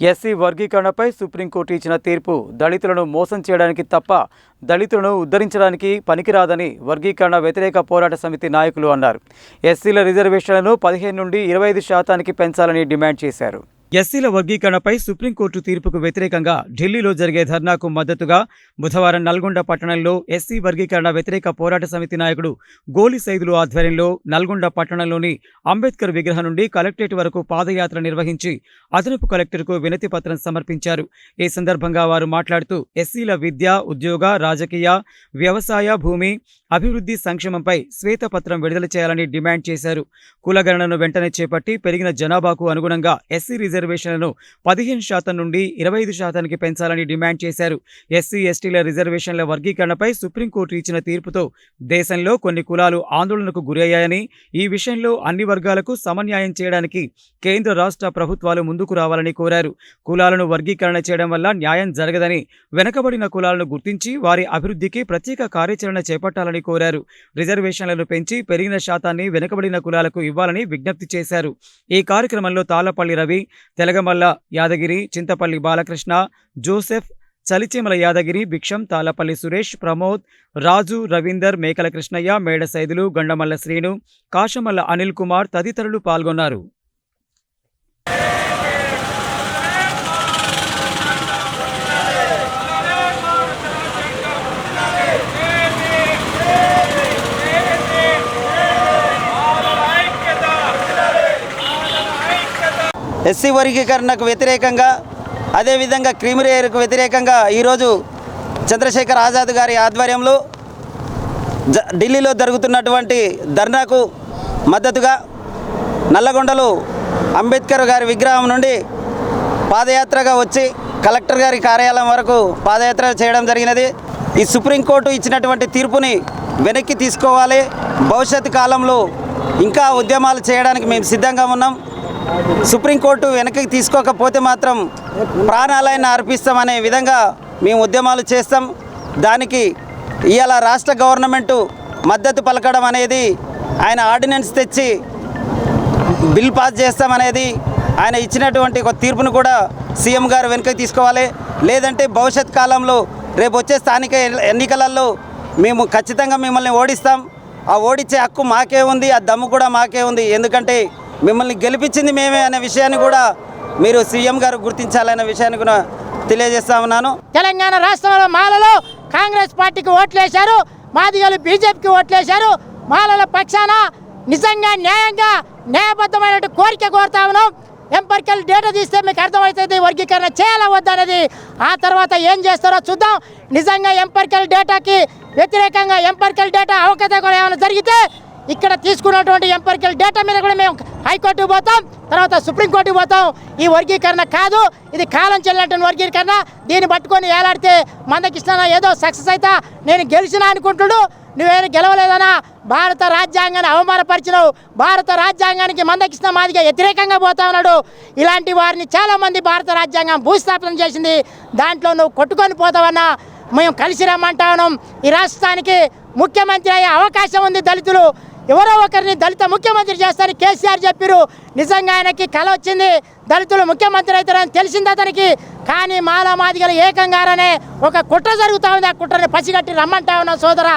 SC వర్గీకరణపై supreme court ఇచ్చిన తీర్పు దళితులను మోసం చేయడానికి తప్ప దళితులను ఉద్ధరించడానికి పనికిరాదని వర్గీకరణ వ్యతిరేక పోరాట సమితి నాయకులు అన్నారు. ఎస్సీల రిజర్వేషన్లను 15 నుండి 25% పెంచాలని డిమాండ్ చేశారు. ఎస్సీల వర్గీకరణపై సుప్రీంకోర్టు తీర్పుకు వ్యతిరేకంగా ఢిల్లీలో జరిగే ధర్నాకు మద్దతుగా బుధవారం నల్గొండ పట్టణంలో ఎస్సీ వర్గీకరణ వ్యతిరేక పోరాట సమితి నాయకుడు గోలి సైదులు ఆధ్వర్యంలో నల్గొండ పట్టణంలోని అంబేద్కర్ విగ్రహం నుండి కలెక్టరేట్ వరకు పాదయాత్ర నిర్వహించి అదనపు కలెక్టర్కు వినతి పత్రం సమర్పించారు. ఈ సందర్భంగా వారు మాట్లాడుతూ ఎస్సీల విద్య, ఉద్యోగ, రాజకీయ, వ్యవసాయ, భూమి అభివృద్ధి సంక్షేమంపై శ్వేతపత్రం విడుదల చేయాలని డిమాండ్ చేశారు. కులగణనను వెంటనే చేపట్టి పెరిగిన జనాభాకు అనుగుణంగా ఎస్సీ రిజర్వేషన్లను 15% నుండి 25% పెంచాలని డిమాండ్ చేశారు. ఎస్సీ ఎస్టీల రిజర్వేషన్ల వర్గీకరణపై సుప్రీంకోర్టు ఇచ్చిన తీర్పుతో దేశంలో కొన్ని కులాలు ఆందోళనకు గురయ్యాయని, ఈ విషయంలో అన్ని వర్గాలకు సమన్యాయం చేయడానికి కేంద్ర రాష్ట్ర ప్రభుత్వాలు ముందుకు రావాలని కోరారు. కులాలను వర్గీకరణ చేయడం వల్ల న్యాయం జరగదని, వెనుకబడిన కులాలను గుర్తించి వారి అభివృద్ధికి ప్రత్యేక కార్యాచరణ చేపట్టాలని కోరారు. రిజర్వేషన్లను పెంచి పెరిగిన శాతాన్ని వెనుకబడిన కులాలకు ఇవ్వాలని విజ్ఞప్తి చేశారు. ఈ కార్యక్రమంలో తాళ్లపల్లి రవి, తెలగమల్ల యాదగిరి, చింతపల్లి బాలకృష్ణ, జోసెఫ్, చలిచేమల యాదగిరి, భిక్షం, తాళ్లపల్లి సురేష్, ప్రమోద్, రాజు, రవీందర్, మేకల కృష్ణయ్య, మేడ సైదులు, గండమల్ల శ్రీను, కాశమల్ల అనిల్ కుమార్ తదితరులు పాల్గొన్నారు. ఎస్సీ వర్గీకరణకు వ్యతిరేకంగా, అదేవిధంగా క్రీమిలేయర్కు వ్యతిరేకంగా ఈరోజు చంద్రశేఖర్ ఆజాద్ గారి ఆధ్వర్యంలో ఢిల్లీలో జరుగుతున్నటువంటి ధర్నాకు మద్దతుగా నల్లగొండలో అంబేద్కర్ గారి విగ్రహం నుండి పాదయాత్రగా వచ్చి కలెక్టర్ గారి కార్యాలయం వరకు పాదయాత్ర చేయడం జరిగినది. ఈ సుప్రీంకోర్టు ఇచ్చినటువంటి తీర్పుని వెనక్కి తీసుకోవాలి. భవిష్యత్తు కాలంలో ఇంకా ఉద్యమాలు చేయడానికి మేము సిద్ధంగా ఉన్నాం. సుప్రీంకోర్టు వెనక్కి తీసుకోకపోతే మాత్రం ప్రాణాలైనా అర్పిస్తామనే విధంగా మేము ఉద్యమాలు చేస్తాం. దానికి ఇవాళ రాష్ట్ర గవర్నమెంటు మద్దతు పలకడం అనేది, ఆయన ఆర్డినెన్స్ తెచ్చి బిల్ పాస్ చేస్తామనేది, ఆయన ఇచ్చినటువంటి ఒక తీర్పును కూడా సీఎం గారు వెనక్కి తీసుకోవాలి. లేదంటే భవిష్యత్ కాలంలో రేపు వచ్చే స్థానిక ఎన్నికలలో మేము ఖచ్చితంగా మిమ్మల్ని ఓడిస్తాం. ఆ ఓడించే హక్కు మాకే ఉంది, ఆ దమ్ము కూడా మాకే ఉంది. ఎందుకంటే మిమ్మల్ని గెలిపించింది మేమే అనే విషయాన్ని కూడా మీరు సీఎం గారు గుర్తించాలనే విషయాన్ని కూడా తెలియజేస్తా ఉన్నాను. తెలంగాణ రాష్ట్రంలో మాలలో కాంగ్రెస్ పార్టీకి ఓట్లేశారు, మాదిగలు బీజేపీకి ఓట్లేశారు. మాలల పక్షాన నిజంగా న్యాయంగా న్యాయబద్ధమైన కోరిక కోరుతా ఉన్నాం. ఎంపరికల్ డేటా తీస్తే మీకు అర్థమవుతుంది వర్గీకరణ చేయాలా వద్దా అనేది. ఆ తర్వాత ఏం చేస్తారో చూద్దాం. నిజంగా ఎంపరికల్ డేటాకి వ్యతిరేకంగా ఎంపరికల్ డేటా అవకతవకలు ఏమైనా జరిగితే ఇక్కడ తీసుకున్నటువంటి ఎంపరికల్ డేటా మీద కూడా మేము హైకోర్టుకు పోతాం, తర్వాత సుప్రీంకోర్టుకు పోతాం. ఈ వర్గీకరణ కాదు, ఇది కాలం చెల్లినటువంటి వర్గీకరణ. దీన్ని పట్టుకొని ఏలాడితే మందకృష్ణ ఏదో సక్సెస్ అయితే నేను గెలిచినా అనుకుంటుడు. నువ్వేనా గెలవలేదనా? భారత రాజ్యాంగాన్ని అవమానపరిచినావు. భారత రాజ్యాంగానికి మందకృష్ణ మాదిగా వ్యతిరేకంగా పోతా ఉన్నాడు. ఇలాంటి వారిని చాలామంది భారత రాజ్యాంగం భూస్థాపన చేసింది. దాంట్లో నువ్వు కొట్టుకొని పోతావన్నా మేము కలిసి రమ్మంటా ఉన్నాం. ఈ రాష్ట్రానికి ముఖ్యమంత్రి అయ్యే అవకాశం ఉంది. దళితులు ఎవరో ఒకరిని దళిత ముఖ్యమంత్రి చేస్తారని కేసీఆర్ చెప్పారు. నిజంగా ఆయనకి కల వచ్చింది, దళితులు ముఖ్యమంత్రి అవుతారని తెలిసింది అతనికి. కానీ మాదిగలు ఏకంగానే ఒక కుట్ర జరుగుతూ ఉంది. ఆ కుట్రని పసిగట్టి రమ్మంటా ఉన్నాం సోదరా.